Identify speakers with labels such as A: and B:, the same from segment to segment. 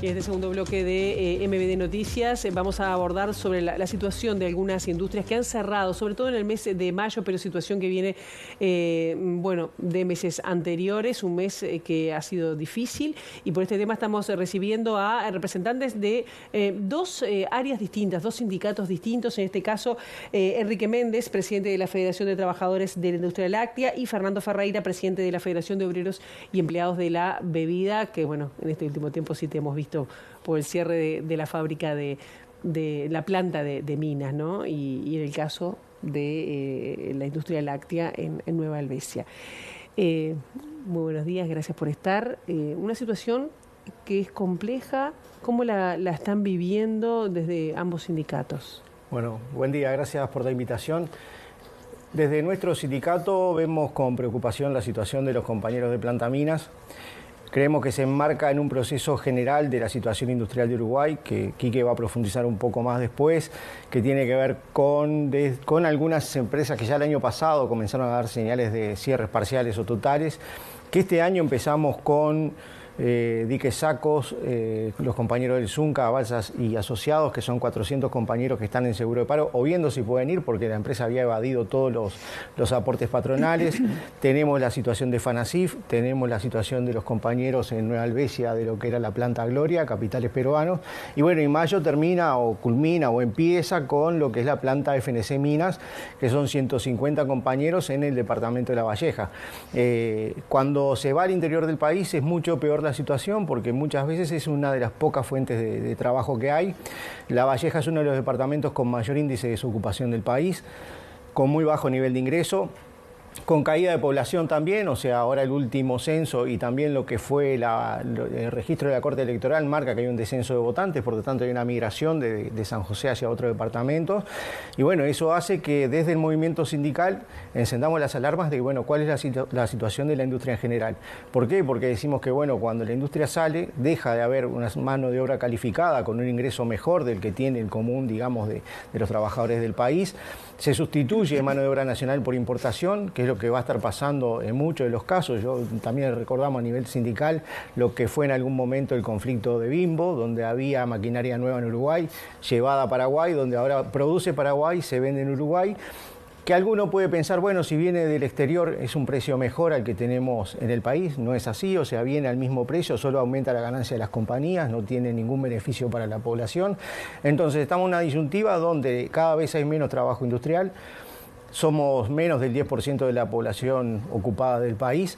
A: Y en este segundo bloque de MBD Noticias vamos a abordar sobre la situación de algunas industrias que han cerrado, sobre todo en el mes de mayo, pero situación que viene, de meses anteriores, un mes que ha sido difícil. Y por este tema estamos recibiendo a representantes de dos áreas distintas, dos sindicatos distintos. En este caso, Enrique Méndez, presidente de la Federación de Trabajadores de la Industria Láctea, y Fernando Ferreira, presidente de la Federación de Obreros y Empleados de la Bebida, que bueno, en este último tiempo sí te hemos visto por el cierre de la fábrica de la planta de Minas, ¿no? Y en el caso de la industria láctea en Nueva Helvecia. Muy buenos días, gracias por estar. Una situación que es compleja, ¿cómo la están viviendo desde ambos sindicatos?
B: Bueno, buen día, gracias por la invitación. Desde nuestro sindicato vemos con preocupación la situación de los compañeros de Planta Minas. Creemos que se enmarca en un proceso general de la situación industrial de Uruguay, que Quique va a profundizar un poco más después, que tiene que ver con algunas empresas que ya el año pasado comenzaron a dar señales de cierres parciales o totales, que este año empezamos con Diques Sacos, los compañeros del Zunca, Balsas y Asociados, que son 400 compañeros que están en seguro de paro, o viendo si pueden ir porque la empresa había evadido todos los aportes patronales. Tenemos la situación de Fanacif, tenemos la situación de los compañeros en Nueva Helvecia de lo que era la planta Gloria, capitales peruanos. Y bueno, en mayo termina o culmina o empieza con lo que es la planta FNC Minas, que son 150 compañeros en el departamento de La Valleja. Cuando se va al interior del país es mucho peor la situación porque muchas veces es una de las pocas fuentes de trabajo que hay. La Valleja es uno de los departamentos con mayor índice de desocupación del país, con muy bajo nivel de ingreso, con caída de población también, o sea, ahora el último censo y también lo que fue el registro de la Corte Electoral marca que hay un descenso de votantes, por lo tanto hay una migración de San José hacia otros departamentos. Y bueno, eso hace que desde el movimiento sindical encendamos las alarmas de, bueno, cuál es la situación de la industria en general. ¿Por qué? Porque decimos que, bueno, cuando la industria sale, deja de haber una mano de obra calificada con un ingreso mejor del que tiene el común, digamos, de los trabajadores del país. Se sustituye mano de obra nacional por importación, que es lo que va a estar pasando en muchos de los casos. Yo también recordamos a nivel sindical lo que fue en algún momento el conflicto de Bimbo, donde había maquinaria nueva en Uruguay, llevada a Paraguay, donde ahora produce Paraguay, se vende en Uruguay. Que alguno puede pensar, bueno, si viene del exterior es un precio mejor al que tenemos en el país. No es así, o sea, viene al mismo precio, solo aumenta la ganancia de las compañías, no tiene ningún beneficio para la población. Entonces estamos en una disyuntiva donde cada vez hay menos trabajo industrial, somos menos del 10% de la población ocupada del país.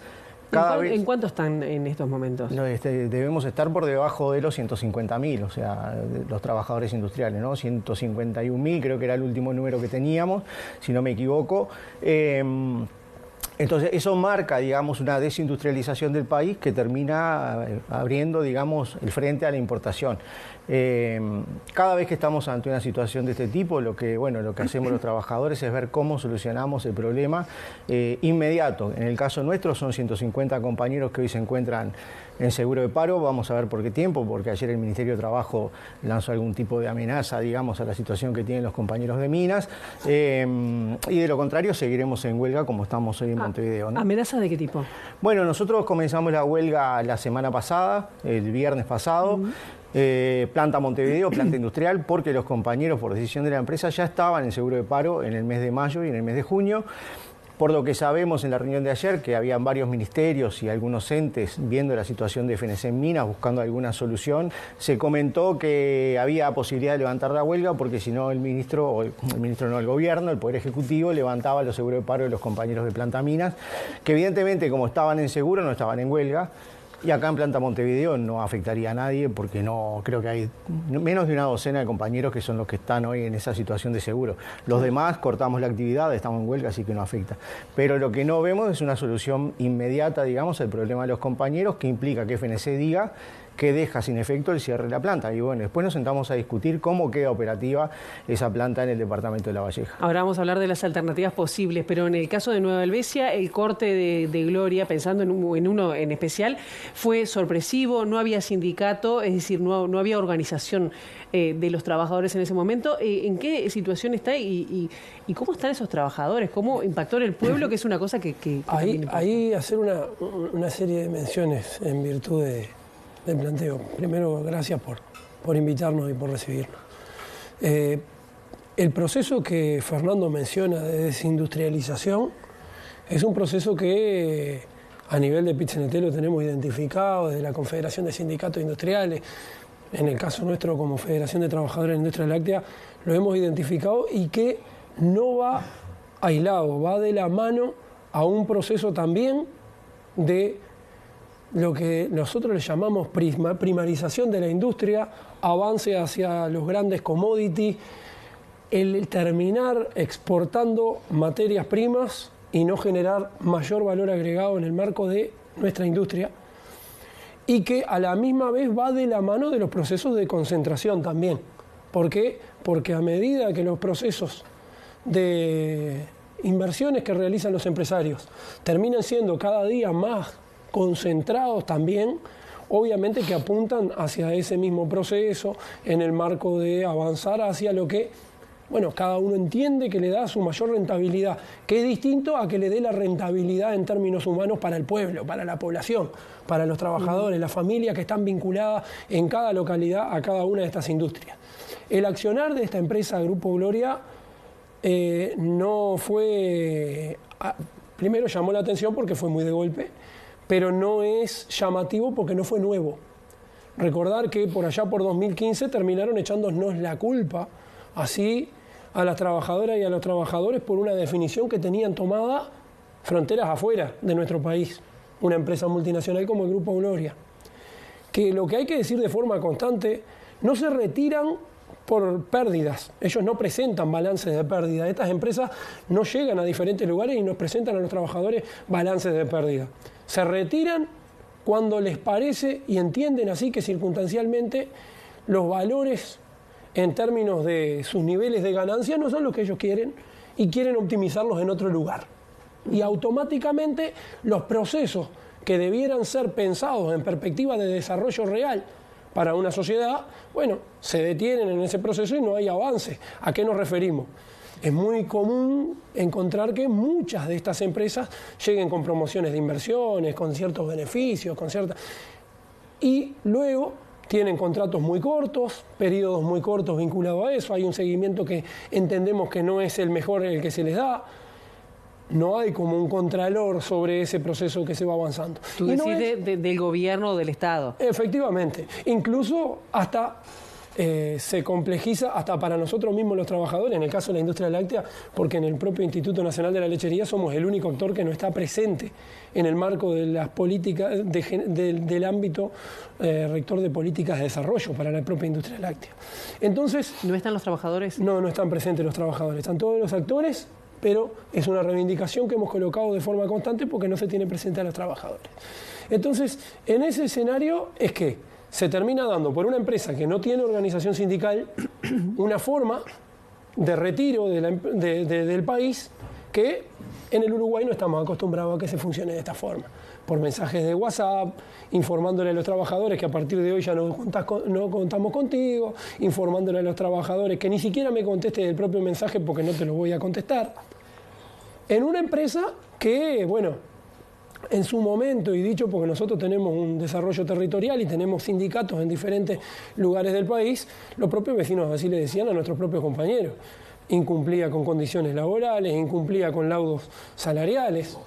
A: ¿En cuánto están en estos momentos?
B: Debemos estar por debajo de los 150.000, o sea, los trabajadores industriales, ¿no? 151.000 creo que era el último número que teníamos, si no me equivoco. Entonces, eso marca, digamos, una desindustrialización del país que termina abriendo, digamos, el frente a la importación. Cada vez que estamos ante una situación de este tipo, lo que hacemos los trabajadores es ver cómo solucionamos el problema inmediato. En el caso nuestro son 150 compañeros que hoy se encuentran en seguro de paro. Vamos a ver por qué tiempo, porque ayer el Ministerio de Trabajo lanzó algún tipo de amenaza, digamos, a la situación que tienen los compañeros de Minas. Y de lo contrario, seguiremos en huelga como estamos hoy en Montevideo, ¿no?
A: ¿Amenaza de qué tipo?
B: Bueno, nosotros comenzamos la huelga la semana pasada, el viernes pasado. Planta Montevideo, planta industrial, porque los compañeros, por decisión de la empresa, ya estaban en seguro de paro en el mes de mayo y en el mes de junio. Por lo que sabemos en la reunión de ayer, que habían varios ministerios y algunos entes viendo la situación de FNC en Minas, buscando alguna solución, se comentó que había posibilidad de levantar la huelga porque si no el gobierno, el Poder Ejecutivo, levantaba los seguros de paro de los compañeros de Planta Minas, que evidentemente como estaban en seguro no estaban en huelga. Y acá en Planta Montevideo no afectaría a nadie porque no creo que hay menos de una docena de compañeros que son los que están hoy en esa situación de seguro. Los demás cortamos la actividad, estamos en huelga, así que no afecta. Pero lo que no vemos es una solución inmediata, digamos, al problema de los compañeros, que implica que FNC diga que deja sin efecto el cierre de la planta. Y bueno, después nos sentamos a discutir cómo queda operativa esa planta en el departamento de La Valleja.
A: Ahora vamos a hablar de las alternativas posibles, pero en el caso de Nueva Helvecia, el corte de Gloria, pensando en uno en especial, fue sorpresivo, no había sindicato, es decir, no había organización de los trabajadores en ese momento. ¿En qué situación está y cómo están esos trabajadores? ¿Cómo impactó en el pueblo, que es una cosa que
C: ahí hacer una serie de menciones en virtud de del planteo. Primero, gracias por invitarnos y por recibirnos. El proceso que Fernando menciona de desindustrialización es un proceso que a nivel de PIT-CNT lo tenemos identificado desde la Confederación de Sindicatos Industriales. En el caso nuestro, como Federación de Trabajadores de la Industria Láctea, lo hemos identificado y que no va aislado, va de la mano a un proceso también de lo que nosotros le llamamos primarización de la industria, avance hacia los grandes commodities, el terminar exportando materias primas y no generar mayor valor agregado en el marco de nuestra industria, y que a la misma vez va de la mano de los procesos de concentración también. ¿Por qué? Porque a medida que los procesos de inversiones que realizan los empresarios terminan siendo cada día más concentrados también, obviamente que apuntan hacia ese mismo proceso en el marco de avanzar hacia lo que, bueno, cada uno entiende que le da su mayor rentabilidad, que es distinto a que le dé la rentabilidad en términos humanos para el pueblo, para la población, para los trabajadores, las familias que están vinculadas en cada localidad a cada una de estas industrias. El accionar de esta empresa Grupo Gloria no fue... Primero llamó la atención porque fue muy de golpe, pero no es llamativo porque no fue nuevo. Recordar que por allá por 2015 terminaron echándonos la culpa, así a las trabajadoras y a los trabajadores, por una definición que tenían tomada fronteras afuera de nuestro país, una empresa multinacional como el Grupo Gloria. Que lo que hay que decir de forma constante, no se retiran por pérdidas, ellos no presentan balances de pérdida, estas empresas no llegan a diferentes lugares y nos presentan a los trabajadores balances de pérdida. Se retiran cuando les parece y entienden así que circunstancialmente los valores en términos de sus niveles de ganancia no son los que ellos quieren y quieren optimizarlos en otro lugar. Y automáticamente los procesos que debieran ser pensados en perspectiva de desarrollo real para una sociedad, bueno, se detienen en ese proceso y no hay avance. ¿A qué nos referimos? Es muy común encontrar que muchas de estas empresas lleguen con promociones de inversiones, con ciertos beneficios, y luego tienen contratos muy cortos, periodos muy cortos vinculados a eso, hay un seguimiento que entendemos que no es el mejor el que se les da, no hay como un contralor sobre ese proceso que se va avanzando.
A: Tú decís del gobierno o del Estado.
C: Efectivamente, incluso hasta se complejiza hasta para nosotros mismos los trabajadores, en el caso de la industria láctea, porque en el propio Instituto Nacional de la Lechería somos el único actor que no está presente en el marco de las políticas del ámbito rector de políticas de desarrollo para la propia industria láctea. Entonces,
A: ¿no están los trabajadores?
C: No, no están presentes los trabajadores, están todos los actores, pero es una reivindicación que hemos colocado de forma constante porque no se tiene presente a los trabajadores. Entonces, en ese escenario es que se termina dando por una empresa que no tiene organización sindical una forma de retiro del país que en el Uruguay no estamos acostumbrados a que se funcione de esta forma. Por mensajes de WhatsApp, informándole a los trabajadores que a partir de hoy ya no contamos contigo, informándole a los trabajadores que ni siquiera me conteste el propio mensaje porque no te lo voy a contestar. En una empresa que, bueno, en su momento, y dicho porque nosotros tenemos un desarrollo territorial y tenemos sindicatos en diferentes lugares del país, los propios vecinos así le decían a nuestros propios compañeros. Incumplía con condiciones laborales, incumplía con laudos salariales.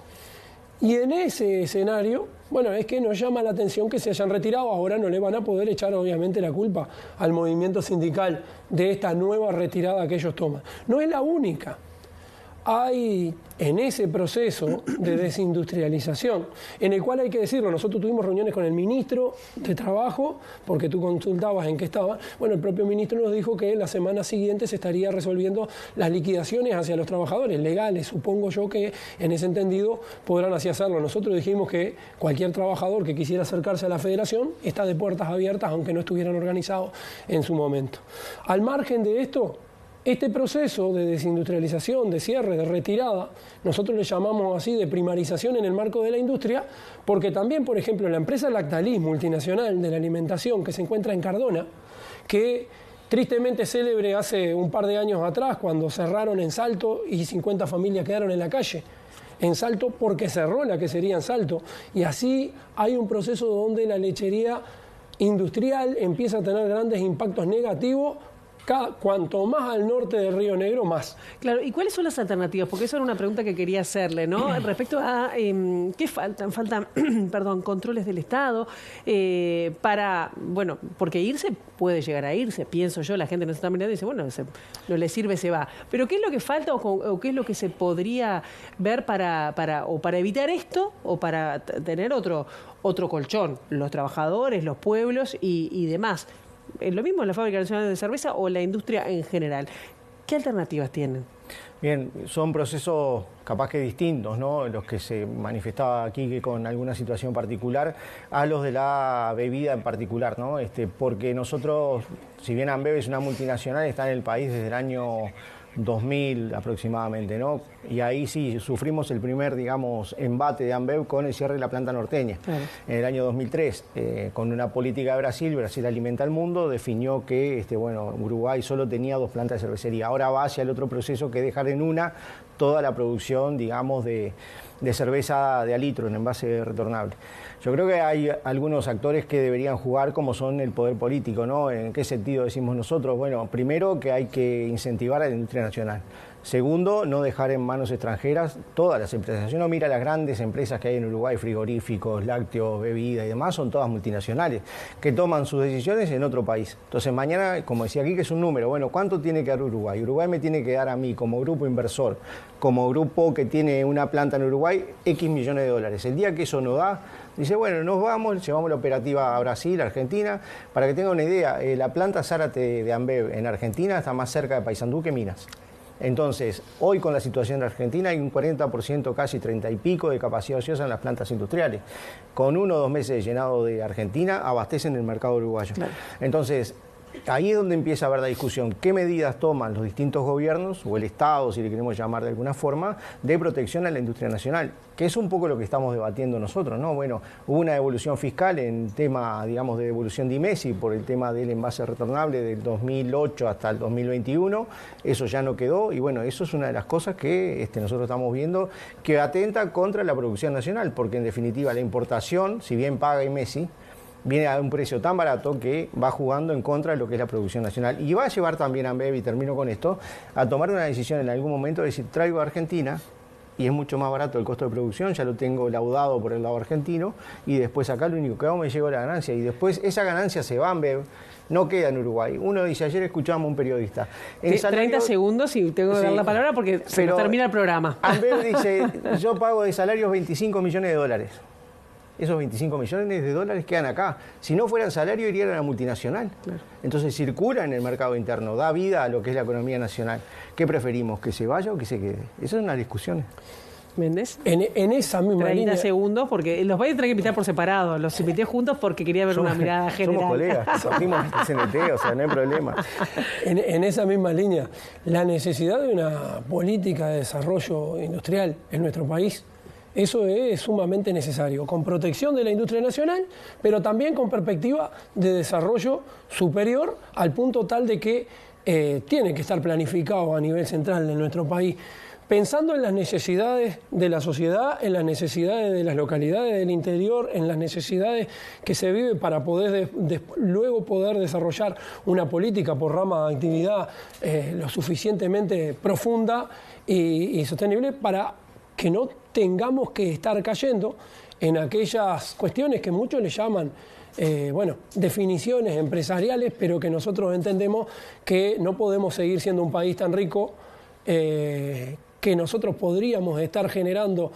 C: Y en ese escenario, bueno, es que nos llama la atención que se hayan retirado. Ahora no le van a poder echar obviamente la culpa al movimiento sindical de esta nueva retirada que ellos toman. No es la única. Hay en ese proceso de desindustrialización, en el cual hay que decirlo, nosotros tuvimos reuniones con el ministro de Trabajo, porque tú consultabas en qué estaba, bueno, el propio ministro nos dijo que en la semana siguiente se estaría resolviendo las liquidaciones hacia los trabajadores legales, supongo yo que en ese entendido podrán así hacerlo. Nosotros dijimos que cualquier trabajador que quisiera acercarse a la federación está de puertas abiertas, aunque no estuvieran organizados en su momento. Al margen de esto, este proceso de desindustrialización, de cierre, de retirada, nosotros le llamamos así de primarización en el marco de la industria, porque también, por ejemplo, la empresa Lactalis, multinacional de la alimentación que se encuentra en Cardona, que tristemente célebre hace un par de años atrás, cuando cerraron en Salto y 50 familias quedaron en la calle, en Salto porque cerró la quesería en Salto, y así hay un proceso donde la lechería industrial empieza a tener grandes impactos negativos. Cuanto más al norte del Río Negro, más.
A: Claro, ¿y cuáles son las alternativas? Porque eso era una pregunta que quería hacerle, ¿no? Respecto a qué faltan, perdón, controles del Estado para, bueno, porque irse puede llegar a irse, pienso yo, la gente no se está mirando y dice, bueno, no le sirve, se va. Pero ¿qué es lo que falta o qué es lo que se podría ver para evitar esto o para tener otro colchón? Los trabajadores, los pueblos y demás. Lo mismo en la Fábrica Nacional de Cerveza o la industria en general. ¿Qué alternativas tienen?
B: Bien, son procesos capaz que distintos, ¿no? Los que se manifestaba aquí que con alguna situación particular a los de la bebida en particular, ¿no? Porque nosotros, si bien Ambev es una multinacional, está en el país desde el año 2000 aproximadamente, ¿no? Y ahí sí sufrimos el primer, digamos, embate de Ambev con el cierre de la planta norteña. Claro. En el año 2003, con una política de Brasil alimenta al mundo, definió que Uruguay solo tenía 2 plantas de cervecería. Ahora va hacia el otro proceso que es dejar en una toda la producción, digamos, de cerveza de a litro en envase retornable. Yo creo que hay algunos actores que deberían jugar como son el poder político, ¿no? ¿En qué sentido decimos nosotros? Bueno, primero que hay que incentivar a la industria nacional. Segundo, no dejar en manos extranjeras todas las empresas. Si uno mira las grandes empresas que hay en Uruguay, frigoríficos, lácteos, bebidas y demás, son todas multinacionales, que toman sus decisiones en otro país. Entonces mañana, como decía aquí, que es un número, bueno, ¿cuánto tiene que dar Uruguay? Uruguay me tiene que dar a mí, como grupo inversor, como grupo que tiene una planta en Uruguay, X millones de dólares. El día que eso no da, dice, bueno, nos vamos, llevamos la operativa a Brasil, Argentina. Para que tenga una idea, la planta Zárate de Ambev en Argentina está más cerca de Paysandú que Minas. Entonces, hoy con la situación de Argentina hay un 40%, casi 30 y pico de capacidad ociosa en las plantas industriales. Con 1 o 2 meses de llenado de Argentina, abastecen el mercado uruguayo. Claro. Entonces, ahí es donde empieza a haber la discusión. ¿Qué medidas toman los distintos gobiernos, o el Estado, si le queremos llamar de alguna forma, de protección a la industria nacional? Que es un poco lo que estamos debatiendo nosotros, ¿no? Bueno, hubo una devolución fiscal en tema, digamos, de devolución de IMESI por el tema del envase retornable del 2008 hasta el 2021. Eso ya no quedó y, bueno, eso es una de las cosas que nosotros estamos viendo que atenta contra la producción nacional, porque en definitiva la importación, si bien paga IMESI, viene a un precio tan barato que va jugando en contra de lo que es la producción nacional. Y va a llevar también a Ambev, y termino con esto, a tomar una decisión en algún momento de decir, traigo a Argentina, y es mucho más barato el costo de producción, ya lo tengo laudado por el lado argentino, y después acá lo único que hago me llevo la ganancia, y después esa ganancia se va a Ambev, no queda en Uruguay. Uno dice, ayer escuchamos a un periodista.
A: 30 segundos y tengo que dar la palabra porque se nos termina el programa.
B: Ambev dice, yo pago de salarios 25 millones de dólares. Esos 25 millones de dólares quedan acá. Si no fueran salario, irían a la multinacional. Claro. Entonces circula en el mercado interno, da vida a lo que es la economía nacional. ¿Qué preferimos, que se vaya o que se quede? Esa es una discusión.
A: ¿Méndez?
C: En esa misma
A: 30
C: línea...
A: segundos, porque los voy a tener que invitar por separado. Los invité juntos porque quería ver una mirada general.
B: Somos colegas, compartimos CNT, o sea, no hay problema.
C: En esa misma línea, la necesidad de una política de desarrollo industrial en nuestro país, eso es sumamente necesario, con protección de la industria nacional, pero también con perspectiva de desarrollo superior al punto tal de que tiene que estar planificado a nivel central de nuestro país, pensando en las necesidades de la sociedad, en las necesidades de las localidades del interior, en las necesidades que se vive para poder luego poder desarrollar una política por rama de actividad lo suficientemente profunda y sostenible para que no tengamos que estar cayendo en aquellas cuestiones que muchos le llaman, definiciones empresariales, pero que nosotros entendemos que no podemos seguir siendo un país tan rico que nosotros podríamos estar generando,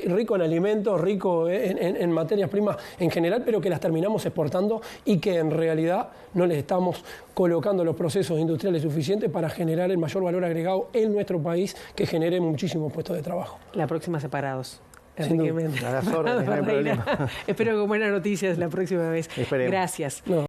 C: rico en alimentos, rico en materias primas en general, pero que las terminamos exportando y que en realidad no les estamos colocando los procesos industriales suficientes para generar el mayor valor agregado en nuestro país, que genere muchísimos puestos de trabajo.
A: La próxima separados.
B: Enrique Méndez. A las órdenes, no hay problema.
A: Espero con buenas noticias la próxima vez.
B: Esperemos.
A: Gracias.
C: No.